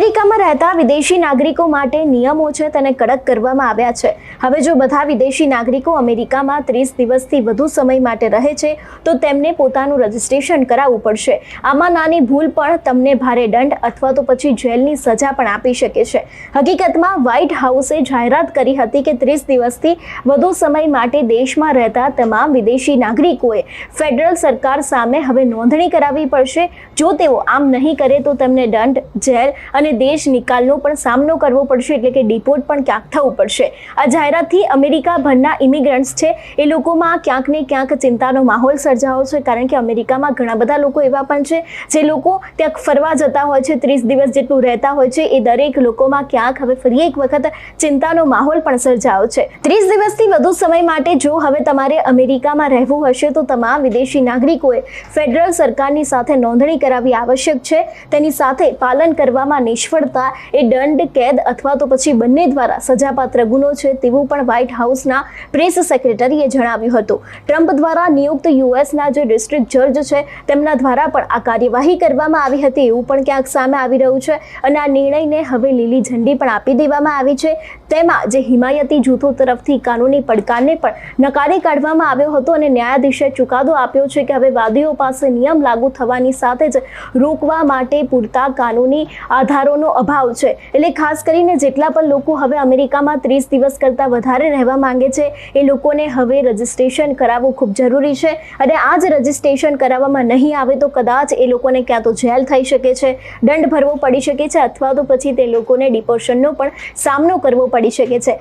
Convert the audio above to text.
અમેરિકામાં રહેતા વિદેશી નાગરિકો માટે નિયમો છે તેને કડક કરવામાં આવ્યા છે। હવે જો બધા વિદેશી નાગરિકો અમેરિકામાં 30 દિવસથી વધુ સમય માટે રહે છે તો તેમને પોતાનું રજિસ્ટ્રેશન કરાવવું પડશે। આમાં નાની ભૂલ પણ તમને ભારે દંડ અથવા તો પછી જેલની સજા પણ આપી શકે છે। હકીકતમાં વ્હાઇટ હાઉસે જાહેરાત કરી હતી કે 30 દિવસથી વધુ સમય માટે દેશમાં રહેતા તમામ વિદેશી નાગરિકોએ ફેડરલ સરકાર સામે હવે નોંધણી કરાવવી પડશે। જો તેઓ આમ નહીં કરે તો તેમને દંડ, જેલ અને દેશ નિકાલનો પણ સામનો કરવો પડશે, એટલે કે ડિપોર્ટ પણ ક્યાંક થવું પડશે। આ જાહેરાતથી અમેરિકાભરના ઇમિગ્રન્ટ્સ છે એ લોકોમાં ક્યાંક ને ક્યાંક ચિંતાનો માહોલ સર્જાયો છે, કારણ કે અમેરિકામાં ઘણા બધા લોકો એવા પણ છે જે લોકો ત્યાં ફરવા જતા હોય છે, 30 દિવસ જેટલું રહેતા હોય છે। એ દરેક લોકોમાં ક્યાંક હવે ફરી એક વખત ચિંતાનો માહોલ પણ સર્જાયો છે। 30 દિવસથી વધુ સમય માટે જો હવે તમારે અમેરિકામાં રહેવું હશે તો તમામ વિદેશી નાગરિકોએ ફેડરલ સરકારની સાથે નોંધણી કરાવવી આવશ્યક છે। તેની સાથે પાલન કરવામાં નિષ્ફળતા એ દંડ, કેદ અથવા તો પછી બંને દ્વારા સજાપાત્ર ગુનો છે તેવું પણ વ્હાઇટ હાઉસના પ્રેસ સેક્રેટરીએ જણાવ્યું હતું। ટ્રમ્પ દ્વારા નિયુક્ત યુએસના જે ડિસ્ટ્રિક્ટ જજ છે તેમના દ્વારા પણ આ કાર્યવાહી કરવામાં આવી હતી એવું પણ ક્યાંક સામે આવી રહ્યું છે અને આ નિર્ણયને હવે લીલી ઝંડી પણ આપી દેવામાં આવી છે। તેમાં જે હિમાયતી જૂથો તરફથી કાનૂની પડકારને પણ નકારી કાઢવામાં આવ્યો હતો અને ન્યાયાધીશે ચુકાદો આપ્યો છે કે હવે વાદીઓ પાસે નિયમ લાગુ થવાની સાથે જ રોકવા માટે પૂરતા કાનૂની આધારોનો અભાવ છે। એટલે ખાસ કરીને જેટલા પણ લોકો હવે અમેરિકામાં 30 દિવસ કરતાં વધારે રહેવા માંગે છે એ લોકોને હવે રજિસ્ટ્રેશન કરાવવું ખૂબ જરૂરી છે અને આ જ રજિસ્ટ્રેશન કરાવવામાં નહીં આવે તો કદાચ એ લોકોને ક્યાં તો જેલ થઈ શકે છે, દંડ ભરવો પડી શકે છે અથવા તો પછી તે લોકોને ડિપોર્શનનો પણ સામનો કરવો પડી શકે છે।